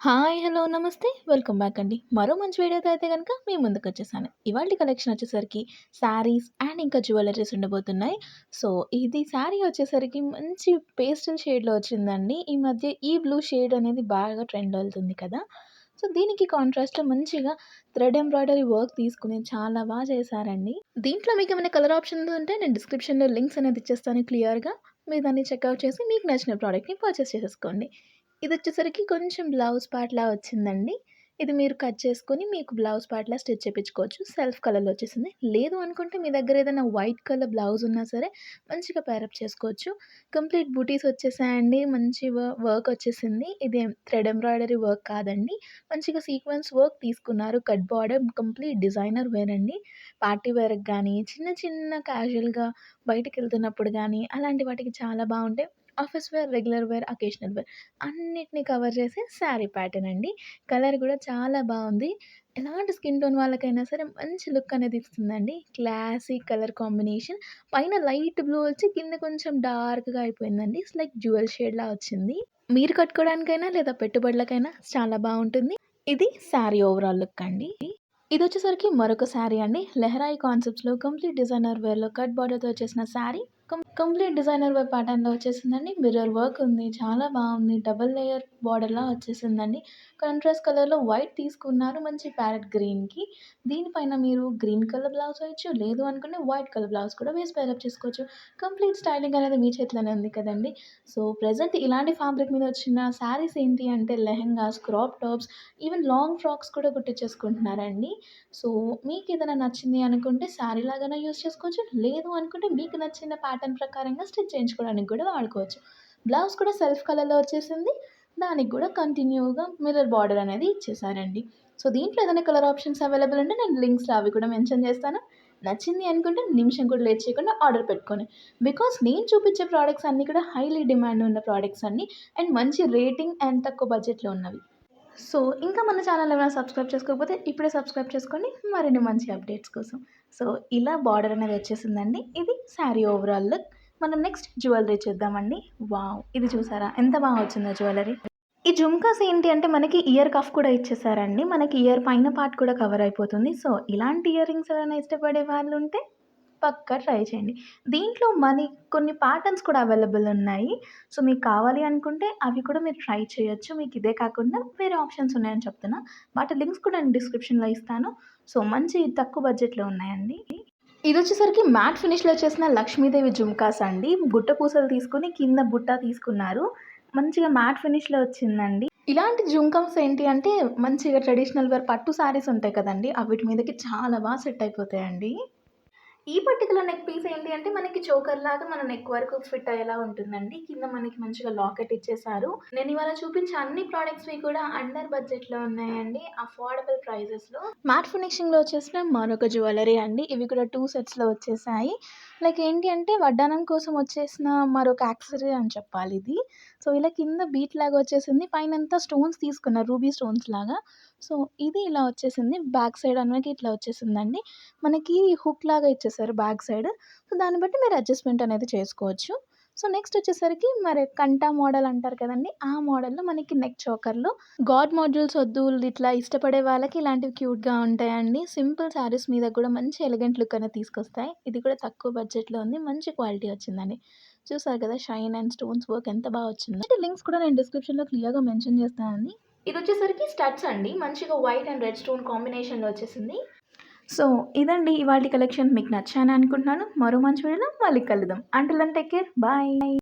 Hi! Hello! నమస్తే. Welcome back అండి. మరో మంచి వీడియోతో అయితే గనక మీ ముందుకొచ్చేసాను. ఇవాల్టి కలెక్షన్ వచ్చేసరికి శారీస్ అండ్ ఇంకా జ్యువెలరీస్ ఉండబోతున్నాయి. సో, ఇది శారీ వచ్చేసరికి మంచి పేస్టల్ షేడ్‌లో వచ్చిందండి. ఈ మధ్య ఈ బ్లూ షేడ్ అనేది బాగా ట్రెండ్ అవుతుంది కదా! సో, దీనికి కాంట్రాస్ట్‌లో మంచిగా థ్రెడ్ ఎంబ్రాయిడరీ వర్క్ తీసుకొని చాలా చేశారండి. దీంట్లో మీకేమైనా కలర్ ఆప్షన్స్ ఉంటే నేను డిస్క్రిప్షన్‌లో లింక్స్ అనేది ఇచ్చేస్తాను క్లియర్‌గా. మీరు దాన్ని చెక్‌ఔట్ చేసి మీకు నచ్చిన ప్రోడక్ట్‌ని పర్చేస్ చేసేసుకోండి. ఇదొచ్చేసరికి కొంచెం బ్లౌజ్ పార్ట్‌లా వచ్చిందండి. ఇది మీరు కట్ చేసుకొని మీకు బ్లౌజ్ పార్ట్‌లా స్టిచ్ చేపించుకోవచ్చు. సెల్ఫ్ కలర్‌లో వచ్చేసింది. లేదు అనుకుంటే మీ దగ్గర ఏదైనా వైట్ కలర్ బ్లౌజ్ ఉన్నా సరే మంచిగా పేరప్ చేసుకోవచ్చు. కంప్లీట్ బూటీస్ వచ్చేసాయండి. మంచి వర్క్ వచ్చేసింది. ఇది థ్రెడ్ ఎంబ్రాయిడరీ వర్క్ కాదండి. మంచిగా సీక్వెన్స్ వర్క్ తీసుకున్నారు. Cut border complete designer wear అండి. పార్టీ వేర్‌కి గానీ, చిన్న చిన్న క్యాజువల్‌గా బయటికెళ్తున్నప్పుడు గానీ, అలాంటి వాటికి చాలా బావుంటాయి. Office wear, regular wear, occasional wear అన్నిటిని కవర్ చేసే శారీ ప్యాటర్న్ అండి. కలర్ గూడా చాలా బావుంది. ఎలాంటి స్కిన్ టోన్ వాళ్ళకైనా సరే మంచి లుక్ అనేది ఇస్తుందండి. Classy colour combination. పైన లైట్ బ్లూ వచ్చి కింద కొంచెం డార్క్‌గా అయిపోయిందండి. ఇట్స్ లైక్ డ్యూయల్ షేడ్‌లా వచ్చింది. మీరు కట్టుకోవడానికైనా లేదా పెట్టుబడులకైనా చాలా బావుంటుంది. ఇది శారీ ఓవరాల్ లుక్ అండి. ఇదొచ్చేసరికి మరొక శారీ అండి. లెహరాయి కాన్సెప్ట్స్‌లో కంప్లీట్ డిజైనర్ వేర్‌లో కట్ బార్డర్‌తో వచ్చేసిన శారీ. కంప్లీట్ డిజైనర్ వేర్ ప్యాటర్న్‌లో వచ్చేసిందండి. మిర్రర్ వర్క్ ఉంది. చాలా బావుంది. డబుల్ లేయర్ బార్డర్‌లా వచ్చేసిందండి. కాంట్రాస్ట్ కలర్‌లో వైట్ తీసుకున్నారు. మంచి ప్యారెట్ గ్రీన్‌కి. దీనిపైన మీరు గ్రీన్ కలర్ బ్లౌజ్ వేయొచ్చు. లేదు అనుకుంటే వైట్ కలర్ బ్లౌజ్ కూడా వేసి పేరప్ చేసుకోవచ్చు. కంప్లీట్ స్టైలింగ్ అనేది మీ చేతిలోనే ఉంది కదండీ! సో, ప్రెజెంట్ ఇలాంటి ఫ్యాబ్రిక్ మీద వచ్చిన శారీస్ ఏంటి అంటే lehengas, crop tops, even long frocks కూడా కుట్టించేసుకుంటున్నారండి. సో, మీకేదైనా నచ్చింది అనుకుంటే శారీ లాగానే యూజ్ చేసుకోవచ్చు. లేదు అనుకుంటే మీకు నచ్చిన ప్యాటర్న్ ప్రకారంగా స్టిచ్ చేయించుకోవడానికి కూడా వాడుకోవచ్చు. బ్లౌజ్ కూడా సెల్ఫ్ కలర్‌లో వచ్చేసింది. దానికి గూడా కంటిన్యూగా మిర్రర్ బార్డర్ అనేది ఇచ్చేసారండి. సో, దీంట్లో ఏదైనా కలర్ ఆప్షన్స్ అవైలబుల్ ఉంటే నేను లింక్స్‌లో అవి కూడా మెన్షన్ చేస్తాను. నచ్చింది అనుకుంటే నిమిషం కూడా లేట్ చేయకుండా ఆర్డర్ పెట్టుకోండి. బికాజ్ నేను చూపించే ప్రొడక్ట్స్ అన్నీ కూడా హైలీ డిమాండ్ ఉన్న ప్రొడక్ట్స్ అన్నీ అండ్ మంచి రేటింగ్ అండ్ తక్కువ బడ్జెట్‌లో ఉన్నవి. సో, ఇంకా మన ఛానల్ ఎవరైనా సబ్స్క్రైబ్ చేసుకోకపోతే ఇప్పుడే సబ్స్క్రైబ్ చేసుకోండి. మరిన్ని మంచి అప్డేట్స్ కోసం. సో, ఇలా బార్డర్ అనేది వచ్చేసిందండి. ఇది శారీ ఓవరాల్ లుక్. మనం నెక్స్ట్ జ్యువెలరీ చూద్దామండి. వావ్! ఇది చూసారా ఎంత బాగా వచ్చిందో జ్యువెలరీ. ఈ జుమ్కాస్ ఏంటి అంటే మనకి ఇయర్ కఫ్ కూడా ఇచ్చేసారండి. మనకి ఇయర్ పైన పార్ట్ కూడా కవర్ అయిపోతుంది. సో, ఇలాంటి ఇయర్ రింగ్స్ ఎవరైనా ఇష్టపడే వాళ్ళుంటే పక్కా ట్రై చేయండి. దీంట్లో కొన్ని ప్యాటర్న్స్ కూడా అవైలబుల్ ఉన్నాయి. సో, మీకు కావాలి అనుకుంటే అవి కూడా మీరు ట్రై చేయొచ్చు. మీకు ఇదే కాకుండా వేరే ఆప్షన్స్ ఉన్నాయని చెప్తున్నా. వాటి లింక్స్ కూడా నేను డిస్క్రిప్షన్‌లో ఇస్తాను. సో, మంచి తక్కువ బడ్జెట్‌లో ఉన్నాయండి. ఇదొచ్చేసరికి మ్యాట్ ఫినిష్‌లో చేసిన లక్ష్మీదేవి జుమ్కాస్ అండి. గుట్ట పూసలు తీసుకొని కింద బుట్ట తీసుకున్నారు. మంచిగా మ్యాట్ ఫినిష్‌లో వచ్చిందండి. ఇలాంటి జుంకాస్ ఏంటి అంటే మంచిగా ట్రెడిషనల్ వేర్ పట్టు శారీస్ ఉంటాయి కదండీ! అవిటి మీదకి చాలా సెట్ అయిపోతాయండి. ఈ పర్టిక్యులర్ నెక్ పీస్ ఏంటి అంటే మనకి చోకర్‌లాగా మన నెక్ వరకు ఫిట్ అయ్యేలా ఉంటుందండి. కింద మనకి మంచిగా లాకెట్ ఇచ్చేసారు. నేను ఇవాళ చూపించే అన్ని ప్రొడక్ట్స్‌వి కూడా అండర్ బడ్జెట్‌లో ఉన్నాయండి. అఫోర్డబుల్ ప్రైజెస్‌లో. మ్యాట్ ఫినిషింగ్‌లో వచ్చేసిన మరొక జ్యువెలరీ అండి. ఇవి కూడా 2 సెట్స్‌లో వచ్చేసాయి. లైక్ ఏంటి అంటే వడ్డానం కోసం వచ్చేసిన మరొక యాక్సెసరీ అని చెప్పాలిది. సో, ఇలా కింద బీట్ లాగా వచ్చేసింది. పైనంతా స్టోన్స్ తీసుకున్నారు. రూబీ స్టోన్స్ లాగా. సో, ఇది ఇలా వచ్చేసింది. బ్యాక్ సైడ్ అనేది ఇట్లా వచ్చేసిందండి. మనకి హుక్ లాగా ఇచ్చేసారు బ్యాక్ సైడ్. సో, దాన్ని బట్టి మీరు అడ్జస్ట్‌మెంట్ అనేది చేసుకోవచ్చు. సో, నెక్స్ట్ వచ్చేసరికి మరి కంఠా మోడల్ అంటారు కదండీ! ఆ మోడల్‌లో మనకి నెక్ చోకర్‌లో గాడ్ మోడ్యూల్స్ వద్దు ఇట్లా ఇష్టపడే వాళ్ళకి ఇలాంటివి క్యూట్‌గా ఉంటాయండి. సింపుల్ శారీస్ మీద కూడా మంచి ఎలిగెంట్ లుక్ అనేది తీసుకొస్తాయి. ఇది కూడా తక్కువ బడ్జెట్‌లో ఉంది. మంచి క్వాలిటీ వచ్చిందండి. చూసారు కదా! షైన్ అండ్ స్టోన్స్ వర్క్ ఎంత వచ్చిందో. లింక్స్ కూడా నేను డిస్క్రిప్షన్‌లో క్లియర్‌గా మెన్షన్ చేస్తానండి. ఇదొచ్చేసరికి స్టడ్స్ అండి. మంచిగా వైట్ అండ్ రెడ్ స్టోన్ కాంబినేషన్‌లో వచ్చేసింది. సో, ఇదండి ఇవాల్టి కలెక్షన్. మీకు నచ్చాయని అనుకుంటున్నాను. మరో మంచి వీడియోలో మళ్ళీ కలుద్దాం. Until then take care. Bye.